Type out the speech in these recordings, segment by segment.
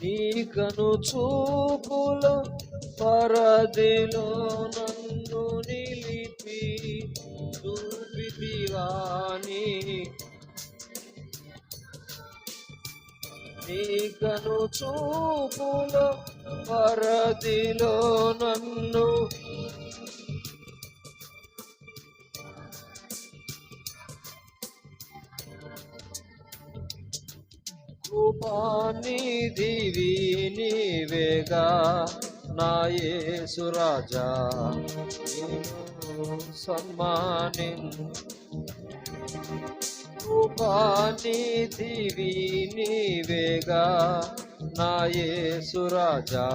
నీ కను చూపుల పరదిలో నన్ను నిలిపి చూపితివాని నీ కను చూపుల పరదిలో నన్ను కృపానిధివి నీవేగా నా యేసు రాజా నిన్ను కృపానిధివి నీవేగా నా యేసు రాజా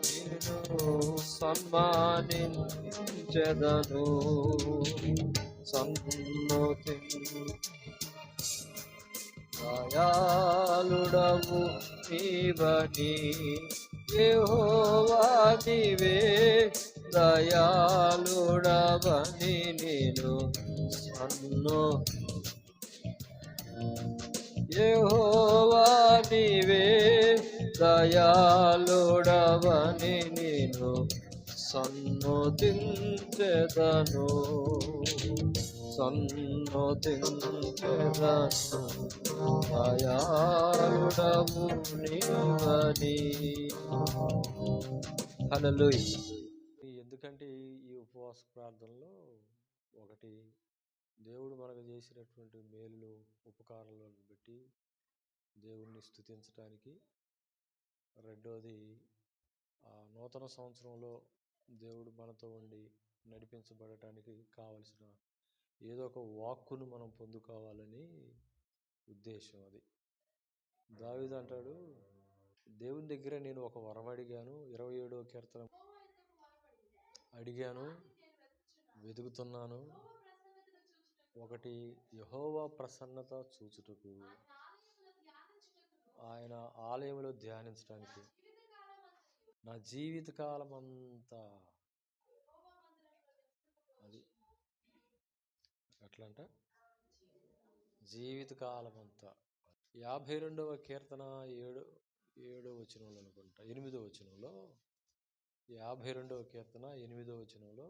నిన్ను సన్మానించెదను సన్నుతి దయాళుడవు నీవని యెహోవా నీవే దయాళుడవని నేను యెహోవా నీవే దయాళుడవని నేను సన్నుతించెదను దయాళుడవు నీవని. హల్లెలూయా. ఎందుకంటే ఈ ఉపవాస ప్రార్థనలో ఒకటి దేవుడు మనకు చేసినటువంటి మేలులు ఉపకారాలను బట్టి దేవుణ్ణి స్తుతించడానికి, రెండోది నూతన సంవత్సరంలో దేవుడు మనతో ఉండి నడిపించబడటానికి కావలసిన ఏదో ఒక వాక్కును మనం పొందుకోవాలని ఉద్దేశం. అది దావీదు అంటాడు, దేవుని దగ్గర నేను ఒక వరం అడిగాను, 27వ కీర్తన అడిగాను, వెతుకుతున్నాను. ఒకటి యెహోవా ప్రసన్నత చూచుటకు, ఆయన ఆలయంలో ధ్యానించడానికి. నా జీవితకాలం అంతా అది ఎట్లంట జీవితకాలం అంతా. 52వ కీర్తన 7వ వచనంలో అనుకుంటా, 8వ వచనంలో, 52వ కీర్తన 8వ వచనంలో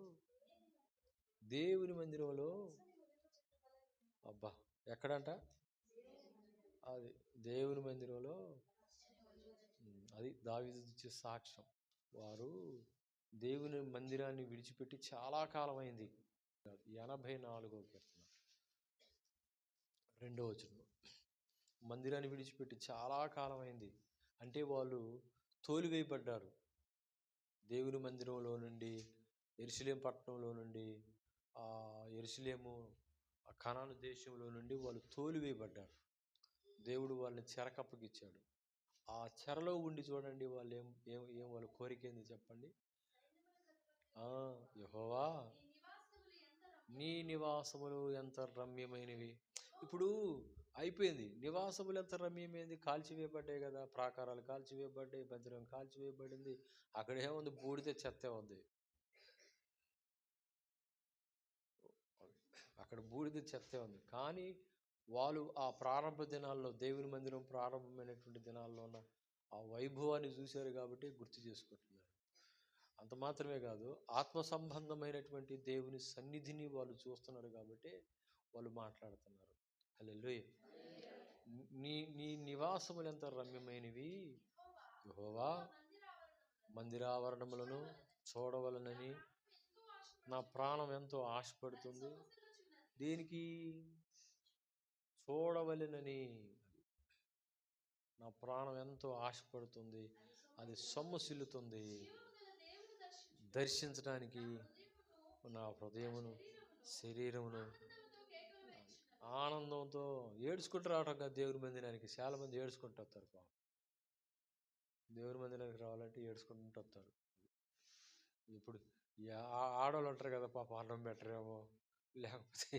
దేవుని మందిరంలో ఎక్కడంట అది దేవుని మందిరంలో, అది దావీదు ఇచ్చే సాక్ష్యం. వారు దేవుని మందిరాన్ని విడిచిపెట్టి చాలా కాలం అయింది. 84వ కీర్తన 2వ వచనం, మందిరాన్ని విడిచిపెట్టి చాలా కాలం అయింది అంటే వాళ్ళు తోలివేయబడ్డారు. దేవుని మందిరంలో నుండి, యెరూషలేము పట్టణంలో నుండి, యెరూషలేము కనాను దేశంలో నుండి వాళ్ళు తోలివేయబడ్డారు. దేవుడు వాళ్ళని చెరకప్పగిచ్చాడు. ఆ చెరలో ఉండి చూడండి వాళ్ళు ఏం వాళ్ళ కోరిక ఏంది చెప్పండి? యెహోవా నీ నివాసములు ఎంత రమ్యమైనవి. ఇప్పుడు అయిపోయింది, నివాసములు ఎంత రమ్యమైంది, కాల్చివేయబడ్డాయి కదా, ప్రాకారాలు కాల్చివేయబడ్డాయి, మందిరం కాల్చివేయబడింది. అక్కడేముంది, బూడిద చెత్తే ఉంది. అక్కడ బూడిద చెత్తే ఉంది. కానీ వాళ్ళు ఆ ప్రారంభ దినాల్లో, దేవుని మందిరం ప్రారంభమైనటువంటి దినాల్లో ఉన్న ఆ వైభవాన్ని చూశారు కాబట్టి గుర్తు చేసుకుంటున్నారు. అంత మాత్రమే కాదు, ఆత్మ సంబంధమైనటువంటి దేవుని సన్నిధిని వాళ్ళు చూస్తున్నారు కాబట్టి వాళ్ళు మాట్లాడుతున్నారు. హల్లెలూయా. నీ నివాసములు ఎంత రమ్యమైనవి యెహోవా, మందిరావరణములను చూడవలనని నా ప్రాణం ఎంతో ఆశపడుతుంది. దేనికి? చూడవలెనని నా ప్రాణం ఎంతో ఆశపడుతుంది, అది సొమ్మసిల్లుతుంది దర్శించడానికి. నా హృదయమును, శరీరమును ఆనందంతో ఏడ్చుకుంటూ రావటం కాదు దేవుని మందిరానికి. చాలా మంది ఏడ్చుకుంటూ వస్తారు. దేవుని మందిరానికి రావాలంటే ఏడ్చుకుంటూ వస్తారు. ఇప్పుడు ఆడవాళ్ళు అంటారు కదా, పాప అన్నం పెట్టరేమో, లేకపోతే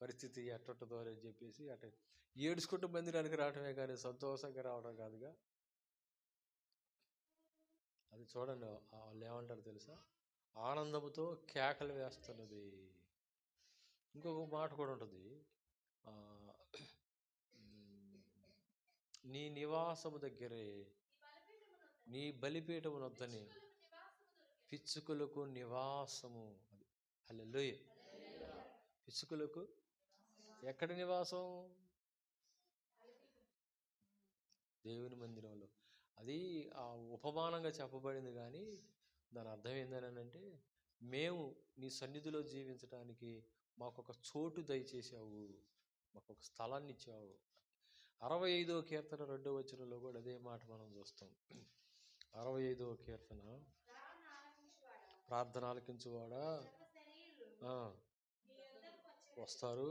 పరిస్థితి ఎట్టుంటుందో అని చెప్పేసి అట్ట ఏడ్చుకుంటూ మందిరానికి రావటమే కానీ సంతోషంగా రావడం కాదుగా. అది చూడండి, వాళ్ళు ఏమంటారు తెలుసా? ఆనందముతో కేకలు వేస్తున్నది. ఇంకొక మాట కూడా ఉంటుంది, నీ నివాసము దగ్గరే నీ బలిపీఠము నొద్దని పిచ్చుకలకు నివాసము. అది హల్లెలూయ. పిచ్చుకలకు ఎక్కడ నివాసం? దేవుని మందిరంలో. అది ఆ ఉపమానంగా చెప్పబడింది, కానీ దాని అర్థం ఏంటనంటే, మేము నీ సన్నిధిలో జీవించడానికి మాకు ఒక చోటు దయచేసావు, మాకు ఒక స్థలాన్ని ఇచ్చావు. 65వ కీర్తన 2వ వచనంలో కూడా అదే మాట మనం చూస్తాం. 65వ కీర్తన, ప్రార్థన ఆలకించువాడా వస్తారు.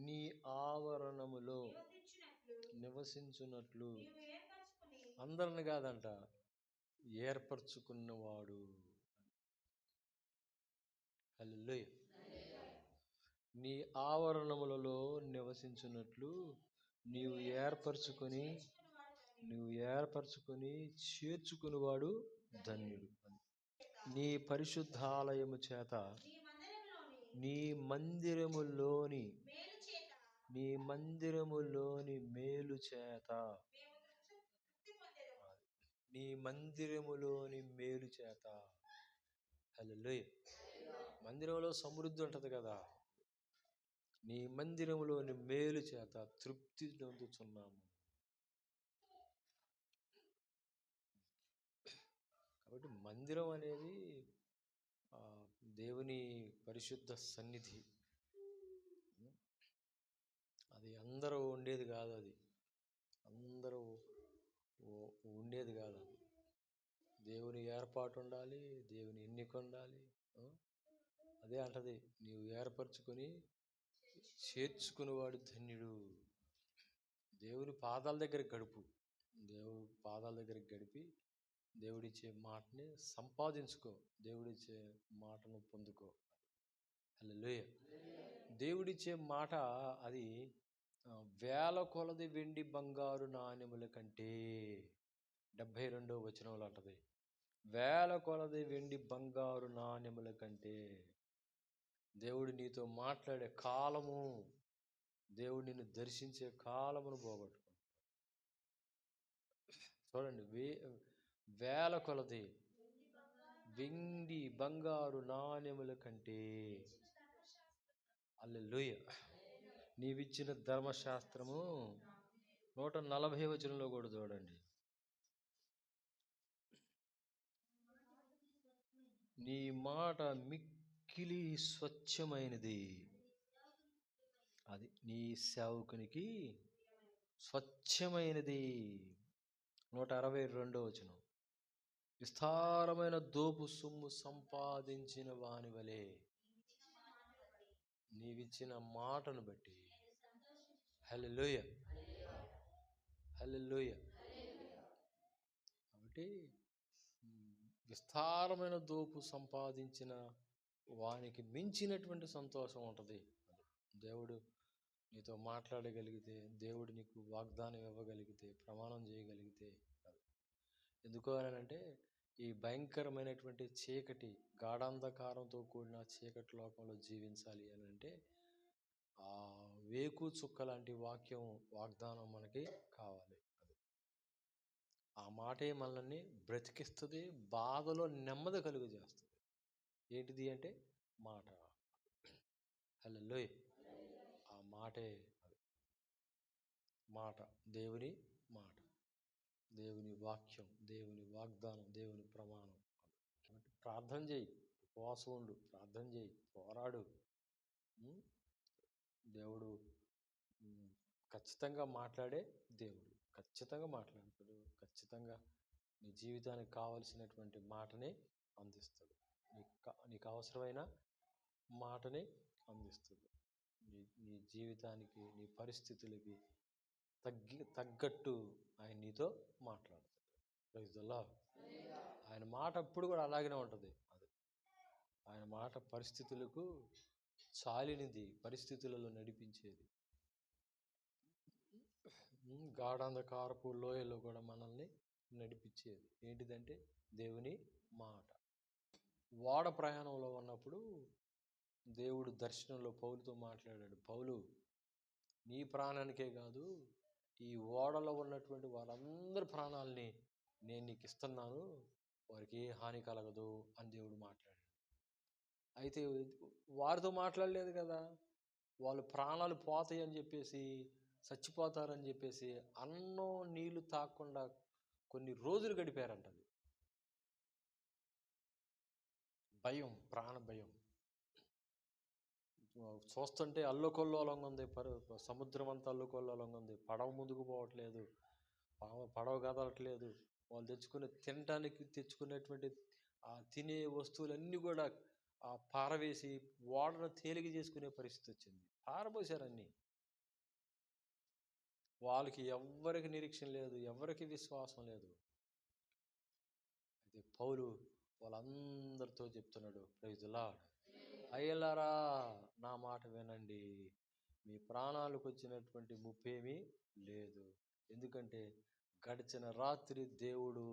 నీ ఆవరణములో నివసించున్నట్లు అందరిని కాదంట, ఏర్పరచుకున్నవాడు. హల్లెలూయా. నీ ఆవరణములలో నివసించున్నట్లు నీవు ఏర్పరచుకొని చేర్చుకునివాడు ధన్యుడు. నీ పరిశుద్ధాలయము చేత నీ మందిరములోని మేలు చేత హల్లెలూయా. మందిరంలో సమృద్ధి ఉంటుంది కదా, నీ మందిరములోని మేలు చేత తృప్తి పొందుతున్నాము. కాబట్టి మందిరం అనేది దేవుని పరిశుద్ధ సన్నిధి. అది అందరూ ఉండేది కాదు, అది అందరూ ఉండేది కాదు. అది దేవుని ఏర్పాటు ఉండాలి, దేవుని ఎన్నిక ఉండాలి. అదే అంటది, నీవు ఏర్పరచుకొని చేర్చుకునేవాడు ధన్యుడు. దేవుని పాదాల దగ్గర గడుపు, దేవుని పాదాల దగ్గర గడిపి దేవుడిచ్చే మాటని సంపాదించుకో, దేవుడిచ్చే మాటను పొందుకో. హల్లెలూయా. దేవుడిచ్చే మాట అది వేల కొలది వెండి బంగారు నాణెముల కంటే, 72వ వచనంలో అంటది, వేల కొలది వెండి బంగారు నాణెముల కంటే. దేవుడు నీతో మాట్లాడే కాలము, దేవుడు నిన్ను దర్శించే కాలమును పోగొట్టుకో. చూడండి, వేల కొలది వెండి బంగారు నాణెముల కంటే. హల్లెలూయా. నీవిచ్చిన ధర్మశాస్త్రము 140వ వచనంలో కూడా చూడండి, నీ మాట మిక్కిలి స్వచ్ఛమైనది, అది నీ సేవకునికి స్వచ్ఛమైనది. 162వ వచనం, విస్తారమైన దోపు సొమ్ము సంపాదించిన వాని వలె నీవిచ్చిన మాటను బట్టి. హల్లెలూయా. హల్లెలూయా. కాబట్టి విస్తారమైన దోపు సంపాదించిన వానికి మించినటువంటి సంతోషం ఉంటుంది. దేవుడు నీతో మాట్లాడగలిగితే, దేవుడు నీకు వాగ్దానం ఇవ్వగలిగితే, ప్రమాణం చేయగలిగితే. ఎందుకు అనంటే, ఈ భయంకరమైనటువంటి చీకటి, గాఢాంధకారంతో కూడిన చీకటి లోకంలో జీవించాలి అని అంటే ఆ వేకు చుక్క లాంటి వాగ్దానం మనకి కావాలి. ఆ మాటే మనల్ని బ్రతికిస్తుంది, బాధలో నెమ్మది కలుగు చేస్తుంది. ఏంటిది అంటే మాట. హల్లెలూయా. ఆ మాటే అది. మాట, దేవుని మాట, దేవుని వాక్యం, దేవుని వాగ్దానం, దేవుని ప్రమాణం. ప్రార్థన చేయి, ఉపవాసం ఉండు, ప్రార్థన చేయి, పోరాడు. దేవుడు ఖచ్చితంగా మాట్లాడే దేవుడు, ఖచ్చితంగా మాట్లాడతాడు, ఖచ్చితంగా నీ జీవితానికి కావలసినటువంటి మాటని అందిస్తాడు. నీకు అవసరమైన మాటని అందిస్తాడు. నీ జీవితానికి, నీ పరిస్థితులకి తగ్గట్టు ఆయన నీతో మాట్లాడతాడు. Praise the lord. ఆయన మాట ఎప్పుడు కూడా అలాగనే ఉంటుంది. అది ఆయన మాట పరిస్థితులకు చాలినది, పరిస్థితులలో నడిపించేది. గాఢాంధకారపు లోయలో కూడా మనల్ని నడిపించేది ఏంటిదంటే దేవుని మాట. ఓడ ప్రయాణంలో ఉన్నప్పుడు దేవుడు దర్శనంలో పౌలుతో మాట్లాడాడు. పౌలు, నీ ప్రాణానికే కాదు, ఈ ఓడలో ఉన్నటువంటి వాళ్ళందరి ప్రాణాలని నేను నీకు ఇస్తున్నాను, వారికి ఏ హాని కలగదు అని దేవుడు మాట్లాడాడు. అయితే వారితో మాట్లాడలేదు కదా, వాళ్ళు ప్రాణాలు పోతాయి అని చెప్పేసి, చచ్చిపోతారని చెప్పేసి అన్నం నీళ్లు తాగకుండా కొన్ని రోజులు గడిపారంట. భయం, ప్రాణ భయం. చూస్తుంటే అల్లుకొల్లోలంగా ఉంది, సముద్రం అంతా అల్లుకొల్లోలంగా ఉంది. పడవ ముందుకు పోవట్లేదు, పడవ కదలట్లేదు. వాళ్ళు తినటానికి తెచ్చుకునేటువంటి తినే వస్తువులన్నీ కూడా పారవేసి ఓడను తేలిక చేసుకునే పరిస్థితి వచ్చింది. పారబోసారన్నీ. వాళ్ళకి ఎవ్వరికి నిరీక్షణ లేదు, ఎవరికి విశ్వాసం లేదు. అయితే పౌలు వాళ్ళందరితో చెప్తున్నాడు, ప్రైజ్ ది లార్డ్, అయ్యలారా నా మాట వినండి, మీ ప్రాణాలకు వచ్చినటువంటి ముప్పేమీ లేదు. ఎందుకంటే గడిచిన రాత్రి దేవుడు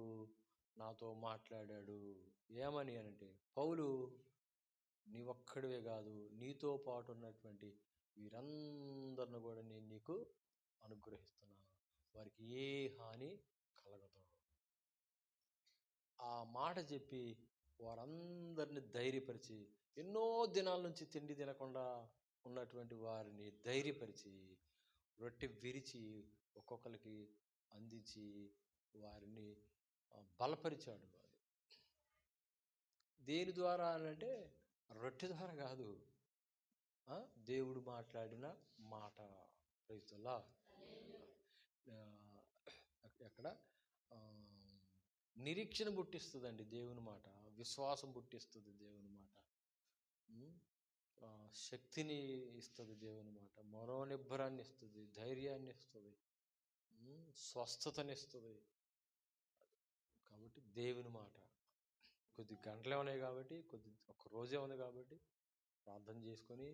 నాతో మాట్లాడాడు. ఏమని అనంటే, పౌలు, నీ ఒక్కడివే కాదు, నీతో పాటు ఉన్నటువంటి వీరందరిని కూడా నేను నీకు అనుగ్రహిస్తున్నాను, వారికి ఏ హాని కలగదు. ఆ మాట చెప్పి వారందరిని ధైర్యపరిచి, ఎన్నో దినాల నుంచి తిండి తినకుండా ఉన్నటువంటి వారిని ధైర్యపరిచి, రొట్టె విరిచి ఒక్కొక్కరికి అందించి వారిని బలపరిచాడు. దేని ద్వారా అంటే రొట్టె ద్వారా కాదు, దేవుడు మాట్లాడిన మాట. ప్రైజ్లా ఎక్కడ నిరీక్షణ పుట్టిస్తుందండి దేవుని మాట, విశ్వాసం పుట్టిస్తుంది దేవుని మాట, శక్తిని ఇస్తుంది దేవుని మాట, మనోనిబ్బరాన్ని ఇస్తుంది, ధైర్యాన్ని ఇస్తుంది, స్వస్థతనిస్తుంది. కాబట్టి దేవుని మాట కొద్ది గంటలే ఉన్నాయి కాబట్టి, ఒక రోజే ఉంది కాబట్టి ప్రార్థన చేసుకొని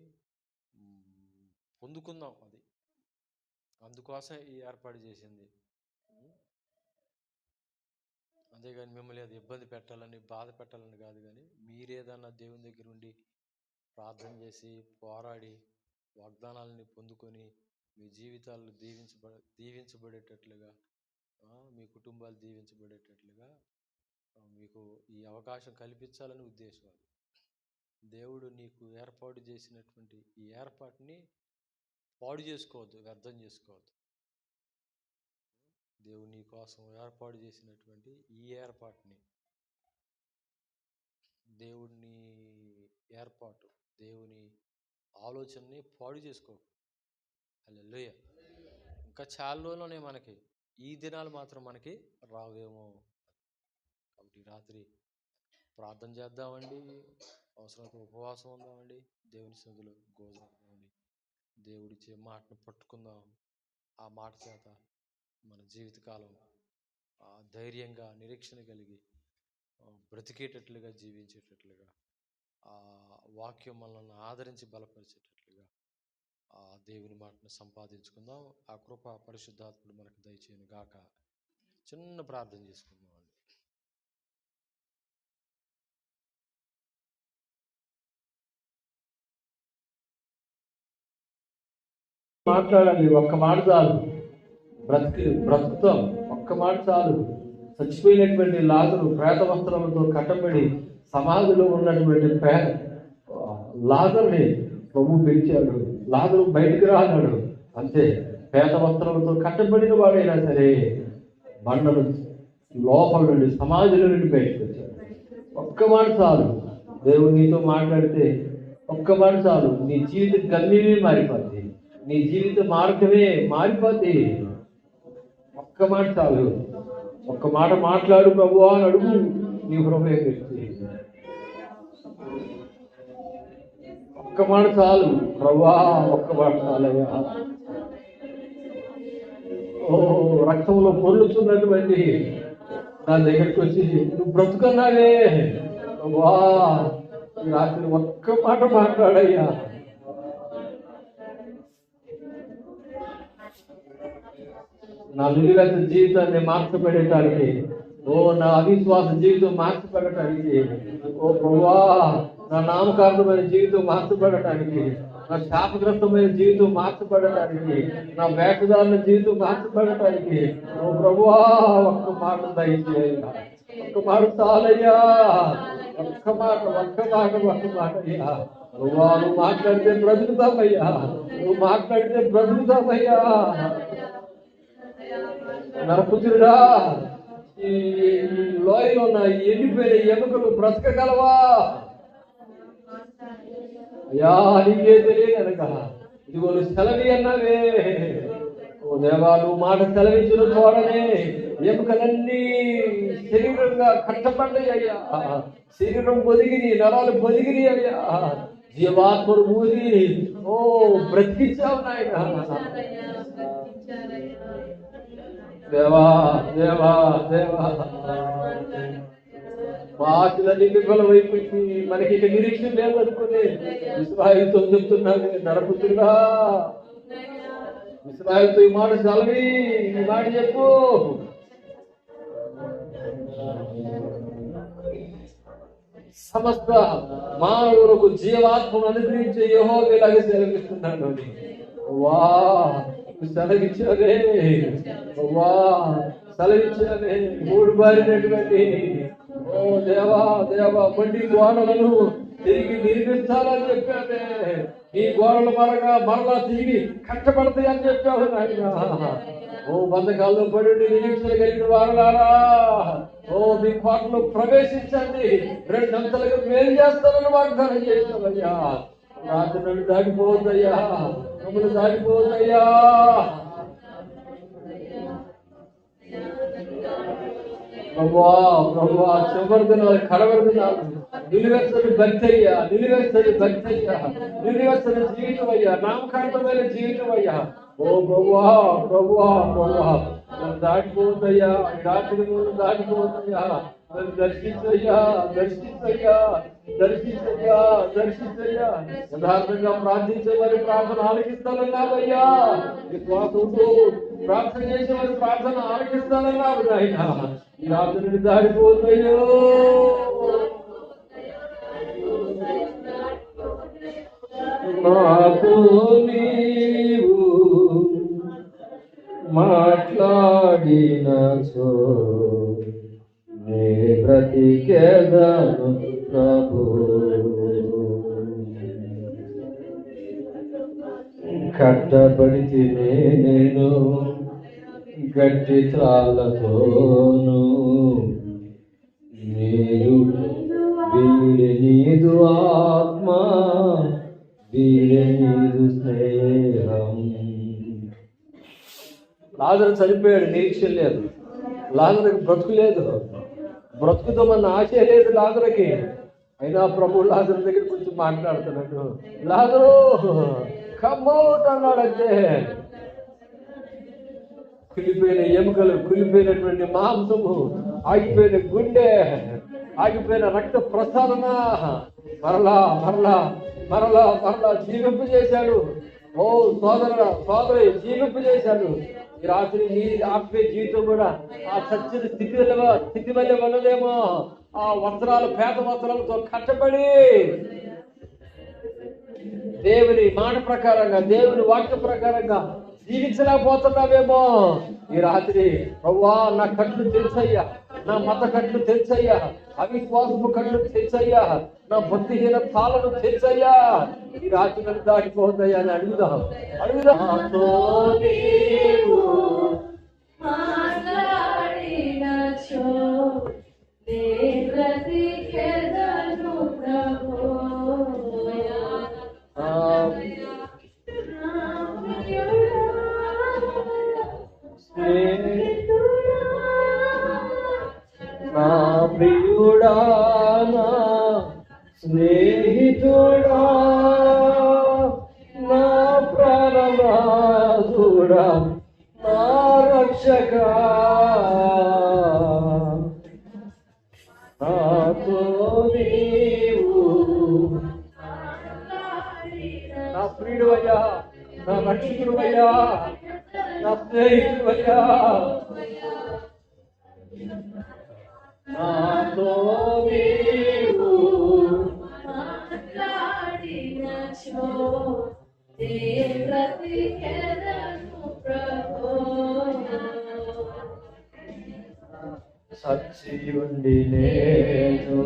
పొందుకుందాం. అది అందుకోసం ఈ ఏర్పాటు చేసింది. అంతేగాని మిమ్మల్ని అది ఇబ్బంది పెట్టాలని, బాధ పెట్టాలని కాదు. కానీ మీరేదన్నా దేవుని దగ్గర ఉండి ప్రార్థన చేసి పోరాడి వాగ్దానాలని పొందుకొని మీ జీవితాలు దీవించబడేటట్లుగా, మీ కుటుంబాలు దీవించబడేటట్లుగా మీకు ఈ అవకాశం కల్పించాలని ఉద్దేశం. దేవుడు నీకు ఏర్పాటు చేసినటువంటి ఈ ఏర్పాటుని పాడు చేసుకోవద్దు, వ్యర్థం చేసుకోవద్దు. దేవుడు నీ కోసం ఏర్పాటు చేసినటువంటి ఈ ఏర్పాటుని, దేవుని ఏర్పాటు, దేవుని ఆలోచనని పాడు చేసుకోకు. హల్లెలూయా. ఇంకా చాలా రోజుల్లోనే మనకి ఈ దినాలు మాత్రం మనకి రావేమో. కాబట్టి రాత్రి ప్రార్థన చేద్దామండి, అవసరమైతే ఉపవాసం ఉందామండి, దేవుని సన్నిధిలో గోజామండి, దేవుడిచ్చే మాటను పట్టుకుందాం. ఆ మాట చేత మన జీవితకాలం ధైర్యంగా, నిరీక్షణ కలిగి బ్రతికేటట్లుగా, జీవించేటట్లుగా, ఆ వాక్యం మనల్ని ఆదరించి బలపరిచేటట్లుగా ఆ దేవుని మాటను సంపాదించుకుందాం. ఆ కృప పరిశుద్ధాత్ముడు మనకు దయచేయను గాక. చిన్న ప్రార్థన చేసుకుందాం. మాట్లాడండి, ఒక్క మాట చాలు. బ్రతుకుతాం, ఒక్క మాట చాలు. చచ్చిపోయినటువంటి లాజరు ప్రేత వస్త్రములతో కట్టబడి సమాధిలో ఉన్నటువంటి లాజరుని ప్రభు పిలిచాడు. లాజరు బయటికి రానాడు, అంతే. ప్రేత వస్త్రములతో కట్టబడిన వాడైనా సరే బండలు లోపల నుండి, సమాధిలో నుండి బయటకు వచ్చాడు. ఒక్క మాట చాలు. దేవుడు నీతో మాట్లాడితే ఒక్క మాట చాలు. నీ జీవిత గమ్యమే మారిపోద్ది, నీ జీవిత మార్గమే మారిపోద్ది. ఒక్క మాట చాలు. ఒక్క మాట మాట్లాడు ప్రభువా అని అడుగు. నీ హృదయం పెట్టి ఒక్క మాట చాలు. ప్రభువా ఒక్క మాట చాలయ్యా. ఓ రక్తంలో పొర్లుతున్నటువంటి నా దగ్గరికి వచ్చి నువ్వు బ్రతుకున్నావే ప్రభువా, రాత్రి ఒక్క మాట మాట్లాడయ్యా. నా నిలువెత్త జీవితాన్ని మార్చబడేటానికి ఓ నా అవిశ్వాస జీవితం మార్చబడటానికి, ఓ ప్రభువా నా నామకారణమైన జీవితం మార్చబడటానికి, నా శాపగ్రస్తమైన జీవితం మార్చబడటానికి, నా వేటదారుల జీవితం మార్చబడటానికి, ఓ ప్రభువా ఒక్క మాట దయచేయ్యా, ఒక్క మాట చాలయ్యా, ఒక్క మాట అయ్యా. నువ్వు మాట్లాడితే బ్రతుకుతామయ్యా, నువ్వు మాట్లాడితే బ్రతుకుతామయ్యా. నరపుత్రుడా, ఈ లోయలో ఉన్న ఎండిపోయిన ఎముకలు బ్రతకగలవా? అయ్యా నీకే తెలియదనక ఇదిగో సెలవి అన్నావే. ఓ దేవా, నువ్వు మాట సెలవించిన చూడనే ఎముకలన్నీ శరీరంగా కట్టబడ్డాయి అయ్యా. శరీరం పొదిగిని, నరాలు పొదిగిని అయ్యా. జీవాత్మను మూసి ఓ బ్రతికించావు నాయన. దేవా దేవా దేవా, ఆశలన్నీ విఫలమైపోయి మనకి ఇక నిరీక్షణ లేదనుకుని ఇస్రాయేలుతో చెప్తున్నాను, నరపుత్రుడా ఇస్రాయేలుతో ఈ మాట సెలవి, ఈ మాట చెప్పు. సమస్త మానవులకు జీవాత్మను అనుగ్రహించే యెహోవా ఇలాగే సెలవిస్తున్నాను. వా సెలవిచ్చావే, వా సెలవిచ్చావే. మూడు బారినటువంటి ఓ దేవా దేవా మండి గోడలను తిరిగి నిర్మిస్తానని చెప్పావే. ఈ గోడలు మరలా తిరిగి కట్టబడతాయి అని చెప్పావు నాయన. ఓ బంధకాల్లో పడి నిరీక్షణ కలిగిన వారలారా, ఓ మీ కోటలో ప్రవేశించండి, రెండంతలుగా మేలు చేస్తానని వాగ్దానం చేస్తావయ్యా. రాత్రి నన్ను దాటిపోవద్దయ్యా, మమ్మల్ని దాటిపోవద్దయ్యా. ప్రభువా ప్రభువా, చివరి దినాలు కడవరి దినాలు నిలువెచ్చని భక్తయ్యా, నిలువెచ్చని భక్తయ్యా, నిలువెచ్చని జీవితం అయ్యా, నామకాంతమైన జీవితం అయ్యా. ఓ ప్రభువా ప్రభువా ప్రభువా, నన్ను దాటిపోవద్దయ్యా, రాత్రి ముందు దాటిపోవద్దయ్యా. నన్ను దర్శించయ్యా, దర్శించయ్యా, దర్శించయ్యా, దర్శించయ్యా. యథార్థంగా ప్రార్థించేవారి ప్రార్థన ఆలకిస్తానన్నావయ్యా. విశ్వాసంతో ప్రార్థన చేసేవారి ప్రార్థన ఆలకిస్తానన్నావు నాయన. ఈ రాత్రి దాడిపోతాయో. నాతో నీవు మాట్లాడినచో నే బ్రతికెదను ప్రభు. కట్టబడితే నేను గట్టి త్రాళ్ళతోను, నీదు ఆత్మ, నీదు స్నేహం. లాజరు చనిపోయాడు, నిరీక్షణ లేదు. లాజరుకి బ్రతుకు లేదు, బ్రతుకుతామన్న ఆశ లేదు లాజరుకి. అయినా ప్రభు లాజరు దగ్గర కొంచెం మాట్లాడుతున్నాడు. లాజరు కమ్మౌట్ అన్నాడంటే కులిపోయిన ఎముకలు, కులిపోయినటువంటి మాంసము, ఆగిపోయిన గుండె, ఆగిపోయిన రక్త ప్రసారణ మరలా మరలా మరలా మరలా జీవింపు చేశాడు. ఓ సోదరి జీవింపు చేశాడు. ఈ రాత్రి నీ ఆత్మీయ జీవితం కూడా ఆ చచ్చిన స్థితి వల్ల ఉన్నదేమో. ఆ వస్త్రాలు పేద వస్త్రాలతో కట్టబడి దేవుని మాట ప్రకారంగా, దేవుని వాక్య ప్రకారంగా జీవించలేకపోతున్నావేమో. ఈ రాత్రి ప్రభువా నా కట్లు తెరిచయ్యా, నా మత కట్లు తెరిచయ్యా, అవిశ్వాసము కట్లు తెరిచయ్యా, నా భక్తిహీన తాళను తెరిచయ్యా. ఈ రాత్రి నన్ను దాటిపోతాయా అని అడుగుదాం. నా ప్రియుడా, నా స్నేహితుడా, నా ప్రాణనాథుడా, నా రక్షకా, నాతో నీవు నా ప్రియుడు అయ్యా, నా రక్షకుడు అయ్యా, నా స్నేహితుడు అయ్యా. నాతో నీవు మాట్లాడినచో బ్రతికెదను ప్రభో. సచ్చి ఉండి నేను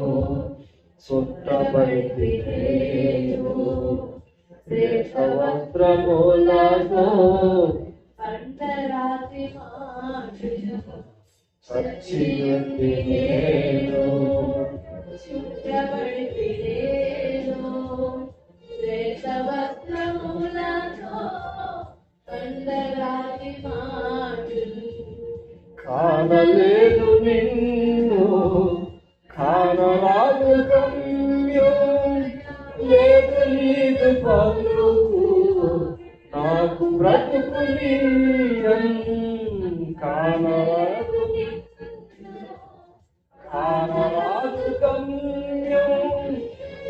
సుట్టబడి నేను వస్త్రములతో పండరాతి సచ్చి ఉండి నేను శుద్ధబడి నేను వస్త్రములతో పండరాతి కానలేదు నిన్ను కానరాదు గమ్యం లేదు నీదు పలుకు నాకు బ్రతుకు కానరాదు కానరాదు గమ్యం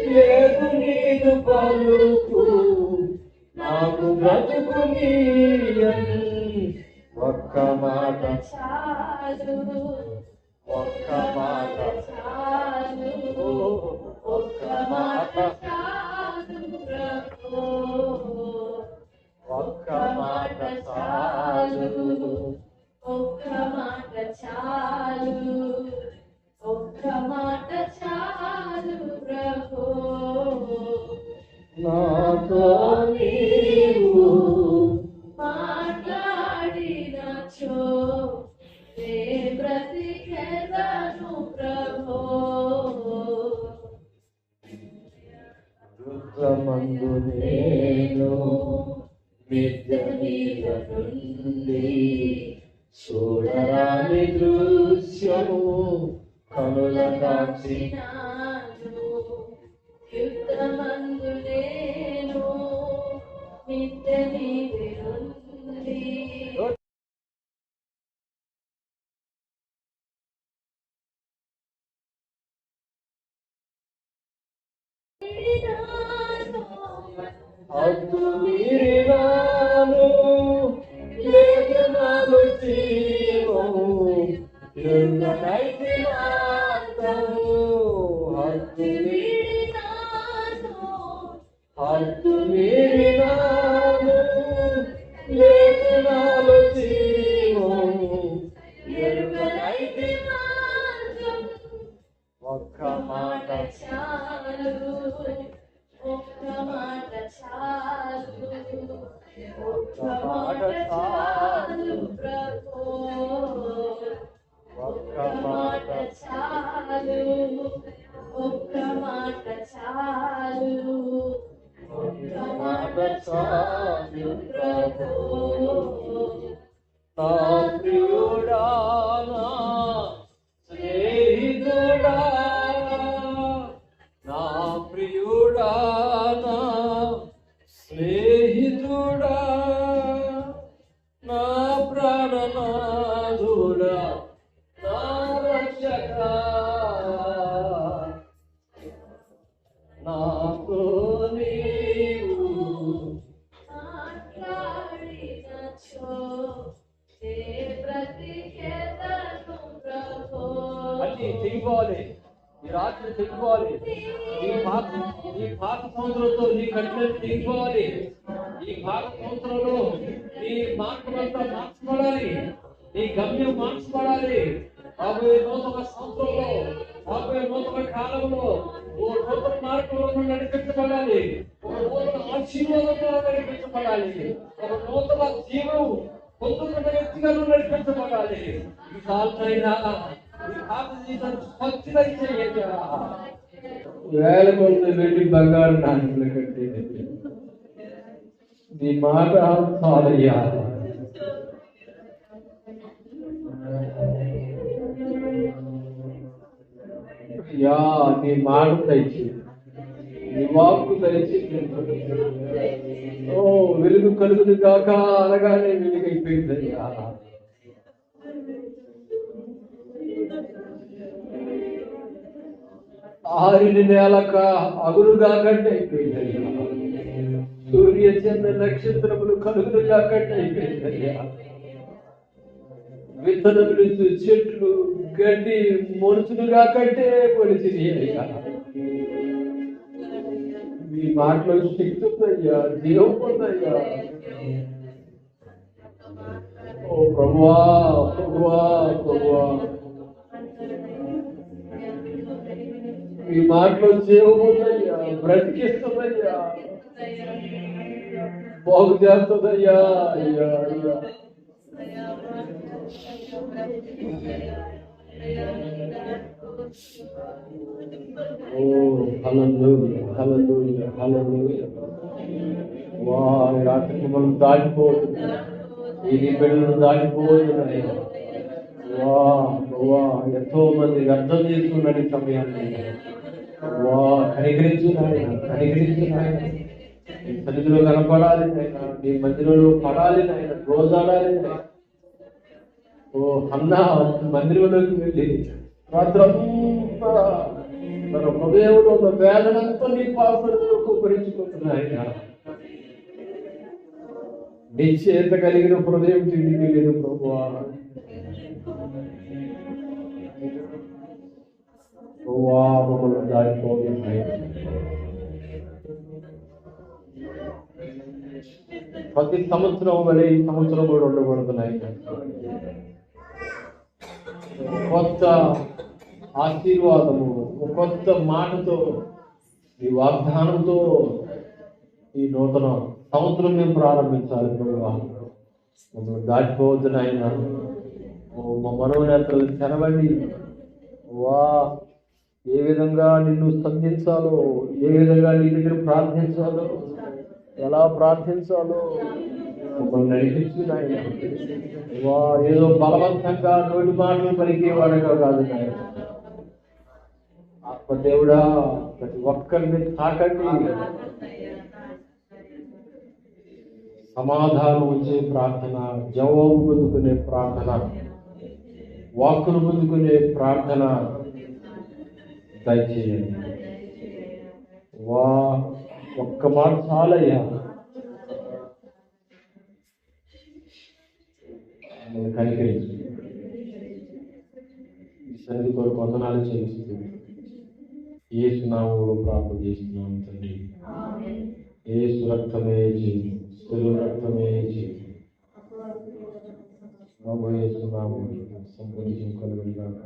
లేదు నీదు పలుకు నాకు బ్రతుకు ఒక్క మాట చాలు ఒక్క మాట చాలు ఒక్క మాట చాలు ఒక్క మాట చాలు ఒక్క మాట చాలు ఒక్క మాట చాలు ప్రభు. నాతో నీవు మాట్లాడినచో బ్రతికెదను ప్రభో. రుద్రమందు నేను మిద్దె మీద నుండి చూడరాని దృశ్యము కనుల కాచినాను. యుద్ధమందు నేను మిద్దె మీద నుండి హద్దు మీరినాను లేదు నాలో జీవము ఎన్నైతే హద్దు మీరినాను హద్దు మీరినాను లేదు నాలో జీవము ఎన్నైతే ఒక్క మాట చాలు ఒక్క మాట చాలు ఒక్క మాట చాలు ప్రభు. ఒక్క మాట చాలు ఒక్క మాట చాలు ఒక్క మాట చాలు ప్రభు. నా ప్రియుడా నా స్నేహితుడా నా ప్రియుడా నా స్నేహితుడా నా ప్రాణనాథుడా నా రక్షక నాతో నీవు మాట్లాడినచో బ్రతికెదను ప్రభో. అన్నీ చెయ్యాలి ఈ రాత్రి చెప్పుకోవాలి. ఈ పాత సంవత్సరంతో నీ కఠినత తెగిపోవాలి. ఈ పాత సంవత్సరంలో నీ మార్గమంతా మార్చుకోవాలి. నీ గమ్యం మార్చుకోవాలి. రాబోయే నూతన సంవత్సరంలో రాబోయే నూతన కాలంలో ఓ నూతన మార్గంలో నడిపించబడాలి. ఒక నూతన ఆశీర్వాదంతో నడిపించబడాలి. ఒక నూతన జీవం పొందుతున్న వ్యక్తిగా నడిపించబడాలి. ఈ సాలైనా వేల మంది వెళ్ళి బంగారు నాణ్యులు కట్టి నీ మాట చాలయ్యా. యా నీ మాట దయచి నీ వాక్కు దయచి ఓ వెలుగు కలుగుదు కాక అనగానే వెలుగైపోయిందయ్యా. ఆరిని నేలక అగులుగా కంటే అయిపోయిందయ్యా. సూర్య చంద్ర నక్షత్రములు కలుగులుగా కంటే అయిపోయిందయ్యా. విత్తనములు చెట్లు గడ్డి మొలుచులుగా కంటే మొలిచినాయి అయ్యా. మీ మాటలో శక్తి ఉందయ్యా, జీవం ఉందయ్యా. ఓ ప్రభువా, ప్రభువా, ప్రభువా, మీ మాటలో జీవం ఉందయ్యా, బ్రతికిస్తుందయ్యా, బాగు చేస్తుందయ్యా. అయ్యా అయ్యా ఓ హల్లెలూయా, హల్లెలూయా, హల్లెలూయా. వా ఈ రాత్రికి మనం దాటిపోతుంది, ఈ బిడ్డలను దాటిపోతున్నాయి. వా వా ఎంతో మంది అర్థం చేసుకున్న ఈ సమయాన్ని వా కనికరించు నాయన, కనికరించు నాయన. నీ సన్నిధిలో కనపడాలి నాయన, నీ మందిరంలో పడాలి నాయన, రోజాడాలి నాయన. ఓ అన్న మందిరంలోకి వెళ్ళి రాత్రంతా తన హృదయంలో ఉన్న వేదనంతా నీ పాపంలో కుప్పరించుకుంటున్నాయి. నిశ్చేత కలిగిన హృదయం తిరిగి లేదు ప్రభువా. ప్రభువా మమ్మల్ని దాటిపోతున్నాయి. ప్రతి సంవత్సరం వలె ఈ సంవత్సరం కూడా ఉండకూడదున్నాయి. కొత్త ఆశీర్వాదము, కొత్త మాటతో, ఈ వాగ్దానంతో ఈ నూతన సంవత్సరం మేము ప్రారంభించాలి ప్రభువా. మమ్మల్ని దాటిపోవద్దు నాయన. మా మనోనేత్రలు తెరవండి. వా ఏ విధంగా నిన్ను స్పందించాలో, ఏ విధంగా నీ దగ్గర ప్రార్థించాలో, ఎలా ప్రార్థించాలో మమ్మల్ని నడిపించు నాయన. వా ఏదో బలవంతంగా నోటి మాటలు పలికేవాడుగా కాదు నాయన. ఆత్మదేవుడా ప్రతి ఒక్కరిని తాకండి. సమాధానం వచ్చే ప్రార్థన, జవాబు పొందుకునే ప్రార్థన, వాక్కును పొందుకునే ప్రార్థన దయచేయండి. వా ఒక్క మాట చాలయ్యా. కనికరించి ఈ సన్నిధి కొరకు వందనాలు చెల్లిస్తూ యేసు నామములో ప్రార్థన చేస్తున్నాము తండ్రి. యేసు రక్తమే జీవం, శిలువ రక్తమే జీవం. యేసు నామములో సంపూర్ణ జీవం కలుగును గాక.